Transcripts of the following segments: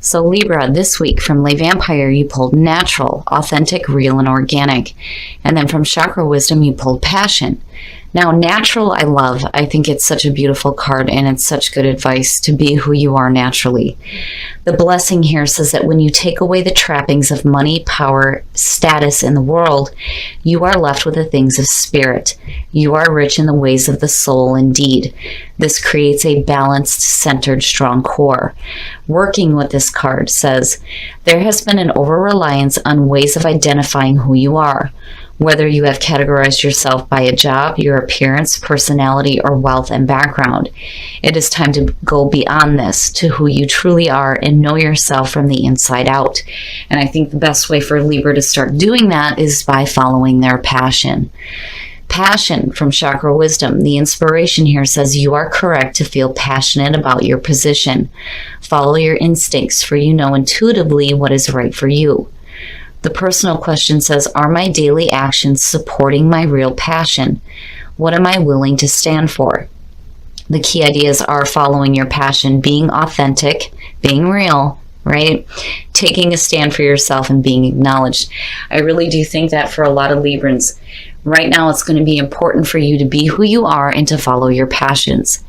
So Libra, this week from Lay Vampire, you pulled natural, authentic, real, and organic. And then from Chakra Wisdom, you pulled passion. Now, natural, I love. I think it's such a beautiful card, and it's such good advice to be who you are naturally. The blessing here says that when you take away the trappings of money, power, status in the world, you are left with the things of spirit. You are rich in the ways of the soul indeed. This creates a balanced, centered, strong core. Working with this card says, there has been an over-reliance on ways of identifying who you are. Whether you have categorized yourself by a job, your appearance, personality, or wealth and background, it is time to go beyond this to who you truly are and know yourself from the inside out. And I think the best way for Libra to start doing that is by following their passion. Passion from Chakra Wisdom. The inspiration here says you are correct to feel passionate about your position. Follow your instincts, for you know intuitively what is right for you. The personal question says, are my daily actions supporting my real passion? What am I willing to stand for? The key ideas are following your passion, being authentic, being real, right? Taking a stand for yourself and being acknowledged. I really do think that for a lot of Librans, right now it's going to be important for you to be who you are and to follow your passions.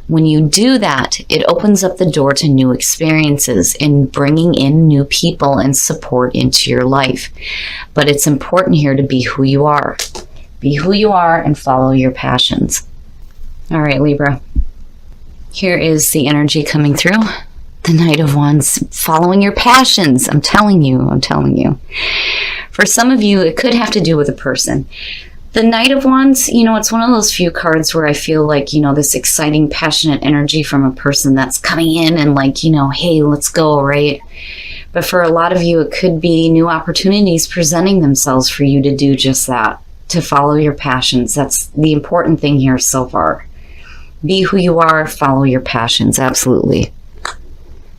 When you do that, it opens up the door to new experiences and bringing in new people and support into your life. But it's important here to be who you are. Be who you are and follow your passions. All right, Libra. Here is the energy coming through. The Knight of Wands, following your passions. I'm telling you. For some of you, it could have to do with a person. The Knight of Wands, it's one of those few cards where I feel like, this exciting, passionate energy from a person that's coming in and like, hey, let's go, right? But for a lot of you, it could be new opportunities presenting themselves for you to do just that, to follow your passions. That's the important thing here so far. Be who you are, follow your passions, absolutely.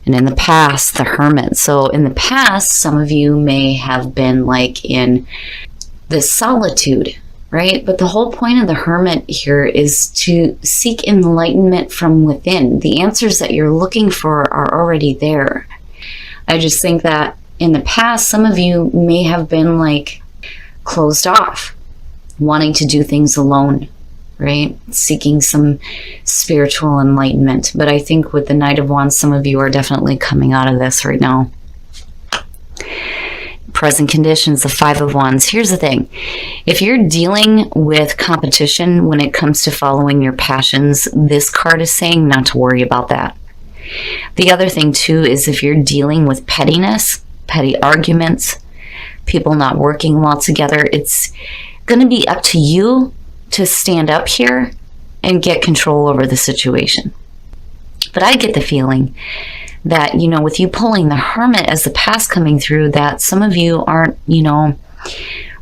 And in the past, the Hermit. So in the past, some of you may have been like in this solitude, right? But the whole point of the Hermit here is to seek enlightenment from within. The answers that you're looking for are already there. I just think that in the past, some of you may have been like closed off, wanting to do things alone, right? Seeking some spiritual enlightenment. But I think with the Knight of Wands, some of you are definitely coming out of this right now. Present conditions, the Five of Wands. Here's the thing. If you're dealing with competition when it comes to following your passions, this card is saying not to worry about that. The other thing too is if you're dealing with pettiness, petty arguments, people not working well together, it's going to be up to you to stand up here and get control over the situation. But I get the feeling that, with you pulling the Hermit as the past coming through, that some of you aren't,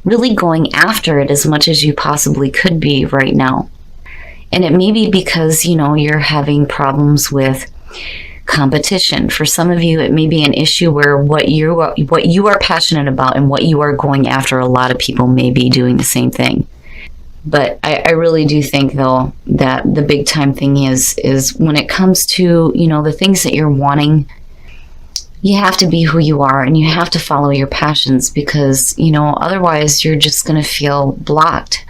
really going after it as much as you possibly could be right now. And it may be because, you're having problems with competition. For some of you, it may be an issue where what you are passionate about and what you are going after, a lot of people may be doing the same thing. But I really do think, though, that the big time thing is when it comes to, the things that you're wanting, you have to be who you are and you have to follow your passions because, otherwise you're just going to feel blocked.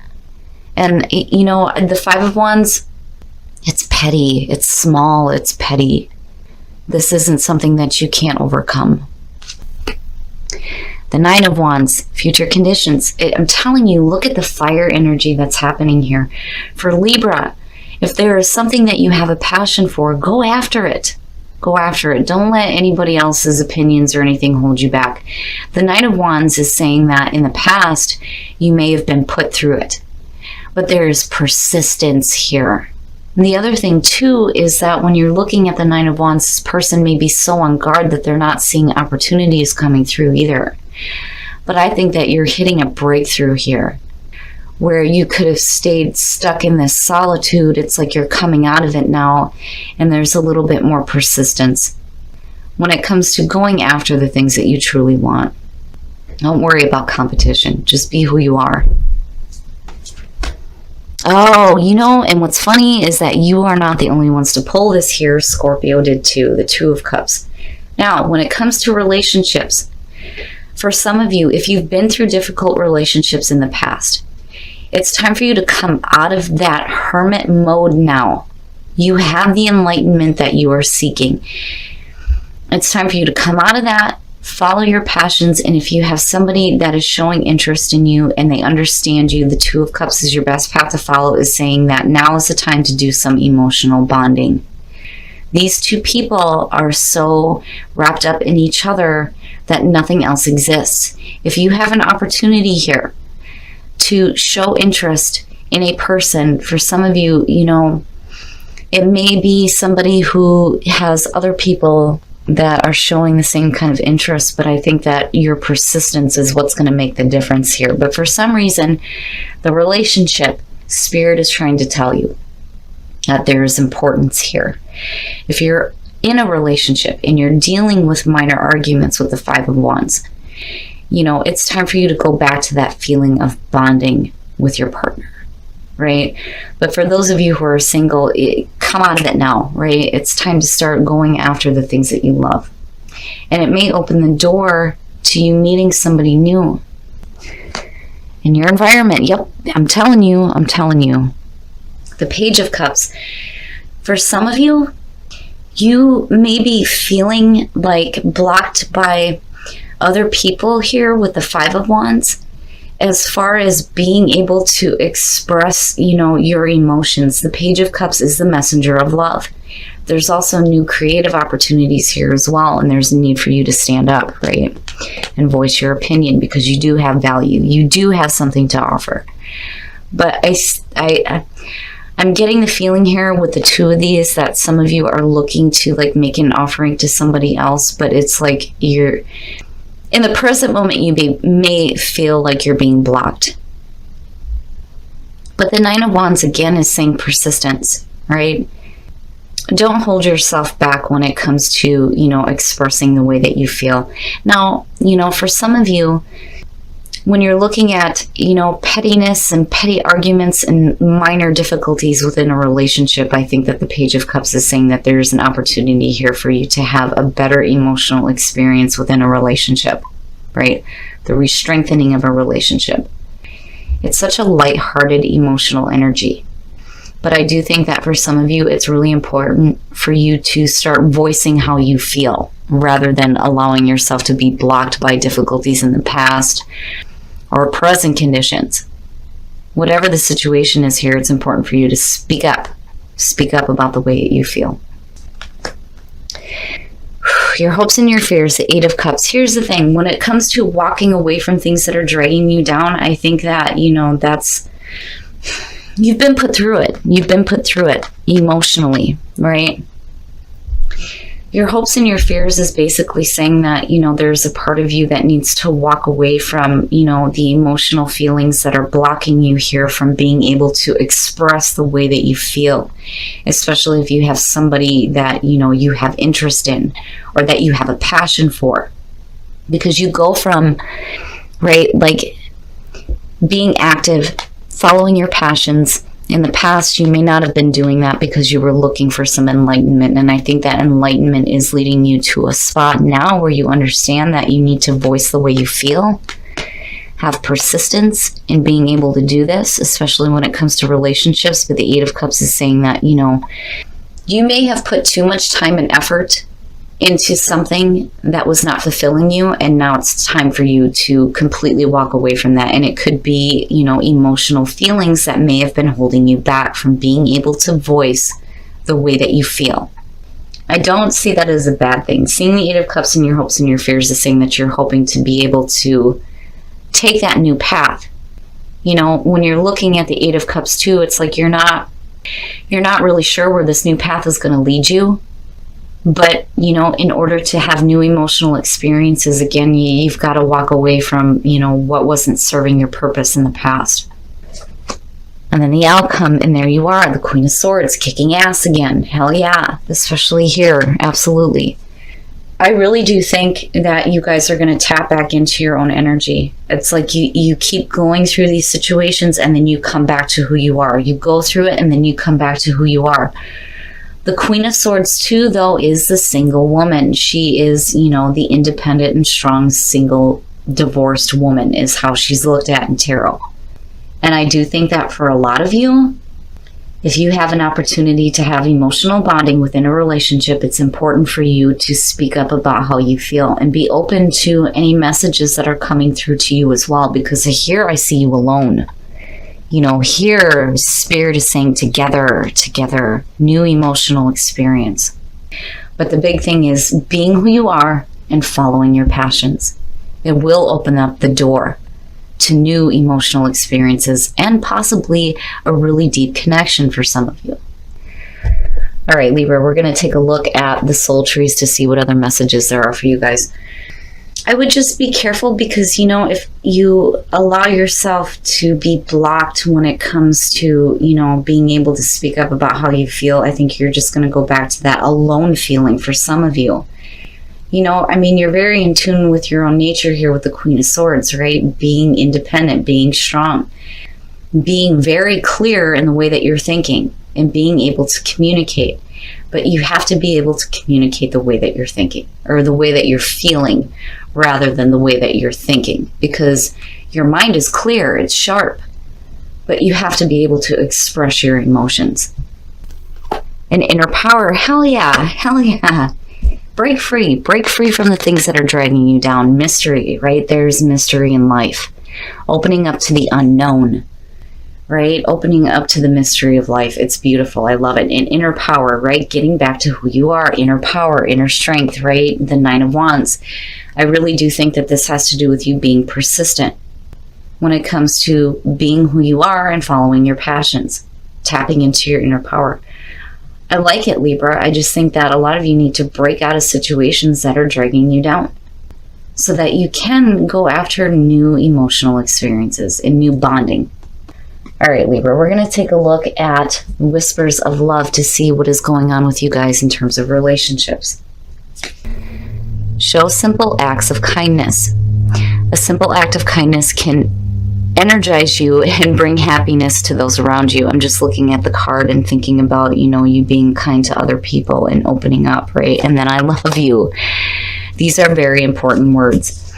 And, the Five of Wands, it's petty, it's small, it's petty. This isn't something that you can't overcome. The Nine of Wands, future conditions. I'm telling you, look at the fire energy that's happening here. For Libra, if there is something that you have a passion for, go after it. Go after it. Don't let anybody else's opinions or anything hold you back. The Knight of Wands is saying that in the past, you may have been put through it. But there's persistence here. And the other thing, too, is that when you're looking at the Nine of Wands, this person may be so on guard that they're not seeing opportunities coming through either. But I think that you're hitting a breakthrough here where you could have stayed stuck in this solitude. It's like you're coming out of it now, and there's a little bit more persistence when it comes to going after the things that you truly want. Don't worry about competition. Just be who you are. Oh, and what's funny is that you are not the only ones to pull this here. Scorpio did too, the Two of Cups. Now, when it comes to relationships, for some of you, if you've been through difficult relationships in the past, it's time for you to come out of that hermit mode now. You have the enlightenment that you are seeking. It's time for you to come out of that, follow your passions, and if you have somebody that is showing interest in you and they understand you, the Two of Cups is your best path to follow, is saying that now is the time to do some emotional bonding. These two people are so wrapped up in each other that nothing else exists. If you have an opportunity here to show interest in a person, for some of you, you know, it may be somebody who has other people that are showing the same kind of interest, but I think that your persistence is what's going to make the difference here. But for some reason, the relationship, Spirit is trying to tell you that there is importance here. If you're in a relationship and you're dealing with minor arguments with the Five of Wands, you know, it's time for you to go back to that feeling of bonding with your partner, right? But for those of you who are single, come out of it now, right? It's time to start going after the things that you love. And it may open the door to you meeting somebody new in your environment. Yep, I'm telling you. The Page of Cups. For some of you, you may be feeling like blocked by other people here with the Five of Wands as far as being able to express, you know, your emotions. The Page of Cups is the messenger of love. There's also new creative opportunities here as well, and there's a need for you to stand up, right, and voice your opinion, because you do have value. You do have something to offer. But I'm getting the feeling here with the two of these that some of you are looking to like make an offering to somebody else, but it's like you're in the present moment, you may feel like you're being blocked. But the Nine of Wands again is saying persistence, right? Don't hold yourself back when it comes to, you know, expressing the way that you feel. Now, you know, for some of you, when you're looking at, you know, pettiness and petty arguments and minor difficulties within a relationship, I think that the Page of Cups is saying that there's an opportunity here for you to have a better emotional experience within a relationship, right? The re-strengthening of a relationship. It's such a light-hearted emotional energy. But I do think that for some of you, it's really important for you to start voicing how you feel rather than allowing yourself to be blocked by difficulties in the past or present conditions. Whatever the situation is here, it's important for you to speak up. Speak up about the way you feel. Your hopes and your fears, the Eight of Cups. Here's the thing. When it comes to walking away from things that are dragging you down, I think that, you know, you've been put through it. You've been put through it emotionally, right? Your hopes and your fears is basically saying that, you know, there's a part of you that needs to walk away from, you know, the emotional feelings that are blocking you here from being able to express the way that you feel, especially if you have somebody that, you know, you have interest in or that you have a passion for. Because you go from, right, like being active, following your passions. In the past, you may not have been doing that because you were looking for some enlightenment. And I think that enlightenment is leading you to a spot now where you understand that you need to voice the way you feel, have persistence in being able to do this, especially when it comes to relationships. But the Eight of Cups is saying that, you know, you may have put too much time and effort into something that was not fulfilling you, and now it's time for you to completely walk away from that. And it could be, you know, emotional feelings that may have been holding you back from being able to voice the way that you feel. I don't see that as a bad thing. Seeing the Eight of Cups in your hopes and your fears is saying that you're hoping to be able to take that new path. You know, when you're looking at the Eight of Cups too, it's like you're not really sure where this new path is going to lead you. But, you know, in order to have new emotional experiences, again, you've got to walk away from, you know, what wasn't serving your purpose in the past. And then the outcome, and there you are, the Queen of Swords, kicking ass again. Hell yeah, especially here, absolutely. I really do think that you guys are going to tap back into your own energy. It's like you keep going through these situations and then you come back to who you are. You go through it and then you come back to who you are. The Queen of Swords too, though, is the single woman. She is, you know, the independent and strong single divorced woman is how she's looked at in tarot. And I do think that for a lot of you, if you have an opportunity to have emotional bonding within a relationship, it's important for you to speak up about how you feel and be open to any messages that are coming through to you as well. Because here I see you alone. You know, here Spirit is saying together, new emotional experience. But the big thing is being who you are and following your passions. It will open up the door to new emotional experiences and possibly a really deep connection for some of you. All right, Libra, we're going to take a look at the soul trees to see what other messages there are for you guys. I would just be careful because, you know, if you allow yourself to be blocked when it comes to, you know, being able to speak up about how you feel, I think you're just going to go back to that alone feeling for some of you. You know, I mean, you're very in tune with your own nature here with the Queen of Swords, right? Being independent, being strong, being very clear in the way that you're thinking and being able to communicate. But you have to be able to communicate the way that you're thinking or the way that you're feeling rather than the way that you're thinking, because your mind is clear, it's sharp, but you have to be able to express your emotions. And inner power, hell yeah, hell yeah. Break free from the things that are dragging you down. Mystery, right? There's mystery in life. Opening up to the unknown, right? Opening up to the mystery of life. It's beautiful. I love it. And inner power, right? Getting back to who you are. Inner power, inner strength, right? The Nine of Wands. I really do think that this has to do with you being persistent when it comes to being who you are and following your passions. Tapping into your inner power. I like it, Libra. I just think that a lot of you need to break out of situations that are dragging you down so that you can go after new emotional experiences and new bonding. All right, Libra, we're going to take a look at whispers of love to see what is going on with you guys in terms of relationships. Show simple acts of kindness. A simple act of kindness can energize you and bring happiness to those around you. I'm just looking at the card and thinking about, you know, you being kind to other people and opening up, right? And then I love you. These are very important words.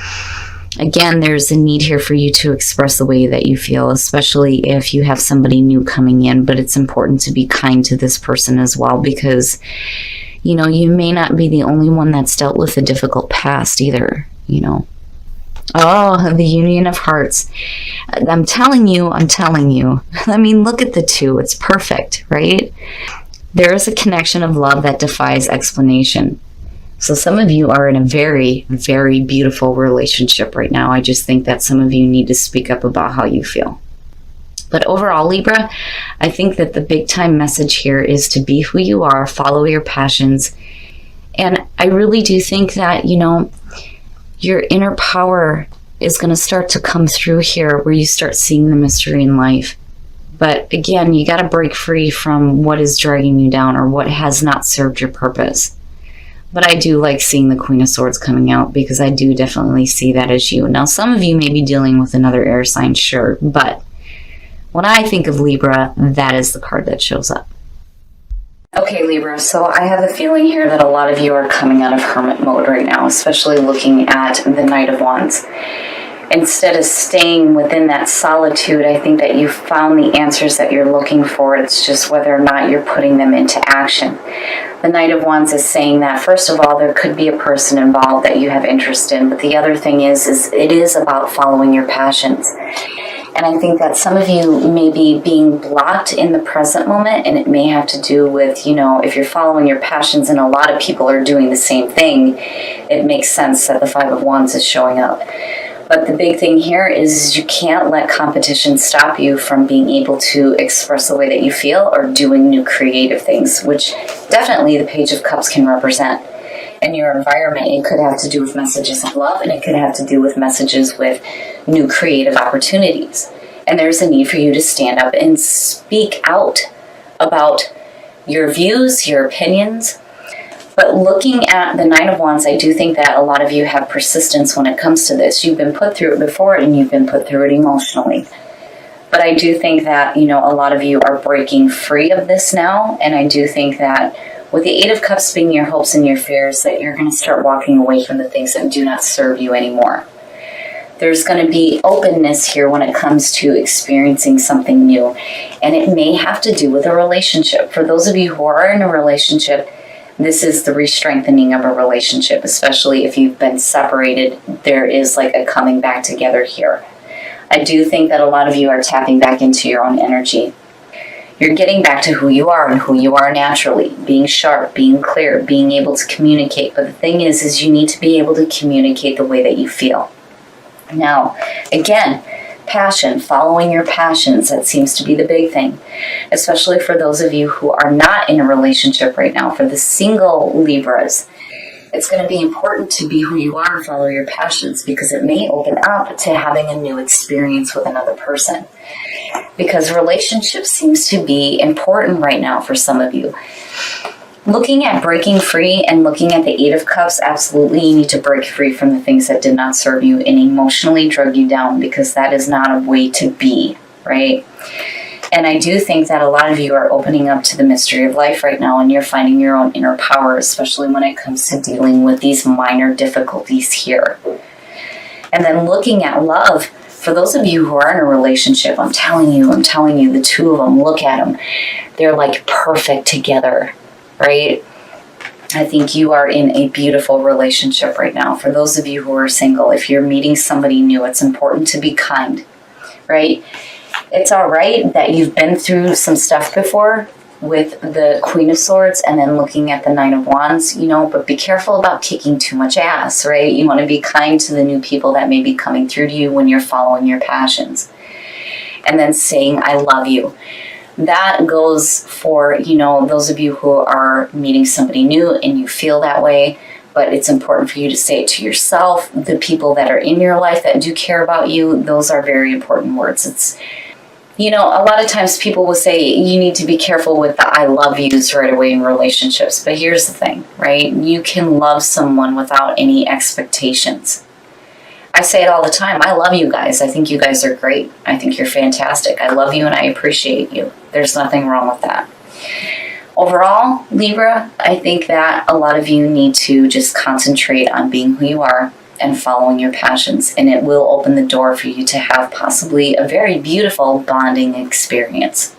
Again, there's a need here for you to express the way that you feel, especially if you have somebody new coming in, but it's important to be kind to this person as well because, you know, you may not be the only one that's dealt with a difficult past either, you know. Oh, the Union of Hearts. I'm telling you. I mean, look at the two. It's perfect, right? There is a connection of love that defies explanation. So some of you are in a very, very beautiful relationship right now. I just think that some of you need to speak up about how you feel. But overall, Libra, I think that the big time message here is to be who you are, follow your passions. And I really do think that, you know, your inner power is going to start to come through here where you start seeing the mystery in life. But again, you got to break free from what is dragging you down or what has not served your purpose. But I do like seeing the Queen of Swords coming out because I do definitely see that as you. Now, some of you may be dealing with another air sign, sure. But when I think of Libra, that is the card that shows up. Okay, Libra, so I have a feeling here that a lot of you are coming out of hermit mode right now, especially looking at the Knight of Wands. Instead of staying within that solitude, I think that you've found the answers that you're looking for. It's just whether or not you're putting them into action. The Knight of Wands is saying that, first of all, there could be a person involved that you have interest in, but the other thing is it is about following your passions. And I think that some of you may be being blocked in the present moment, and it may have to do with, you know, if you're following your passions and a lot of people are doing the same thing, it makes sense that the Five of Wands is showing up. But the big thing here is you can't let competition stop you from being able to express the way that you feel or doing new creative things, which definitely the Page of Cups can represent. In your environment, it could have to do with messages of love, and it could have to do with messages with new creative opportunities. And there's a need for you to stand up and speak out about your views, your opinions. But looking at the Nine of Wands, I do think that a lot of you have persistence when it comes to this. You've been put through it before, and you've been put through it emotionally. But I do think that, you know, a lot of you are breaking free of this now, and I do think that With the Eight of Cups being your hopes and your fears, that you're going to start walking away from the things that do not serve you anymore. There's going to be openness here when it comes to experiencing something new. And it may have to do with a relationship. For those of you who are in a relationship, this is the re-strengthening of a relationship, especially if you've been separated. There is like a coming back together here. I do think that a lot of you are tapping back into your own energy. You're getting back to who you are and who you are naturally, being sharp, being clear, being able to communicate. But the thing is you need to be able to communicate the way that you feel. Now, again, passion, following your passions, that seems to be the big thing, especially for those of you who are not in a relationship right now. For the single Libras, it's going to be important to be who you are and follow your passions, because it may open up to having a new experience with another person. Because relationship seems to be important right now for some of you. Looking at breaking free and looking at the Eight of Cups, absolutely you need to break free from the things that did not serve you and emotionally drug you down, because that is not a way to be, right? And I do think that a lot of you are opening up to the mystery of life right now, and you're finding your own inner power, especially when it comes to dealing with these minor difficulties here. And then looking at love, for those of you who are in a relationship, I'm telling you, the two of them, look at them. They're like perfect together, right? I think you are in a beautiful relationship right now. For those of you who are single, if you're meeting somebody new, it's important to be kind, right? It's all right that you've been through some stuff before with the Queen of Swords and then looking at the Nine of Wands, but be careful about kicking too much ass, right? You want to be kind to the new people that may be coming through to you when you're following your passions. And then saying, I love you. That goes for, those of you who are meeting somebody new and you feel that way, but it's important for you to say it to yourself. The people that are in your life that do care about you, those are very important words. It's, a lot of times people will say you need to be careful with the I love yous right away in relationships. But here's the thing, right? You can love someone without any expectations. I say it all the time. I love you guys. I think you guys are great. I think you're fantastic. I love you and I appreciate you. There's nothing wrong with that. Overall, Libra, I think that a lot of you need to just concentrate on being who you are and following your passions, and it will open the door for you to have possibly a very beautiful bonding experience.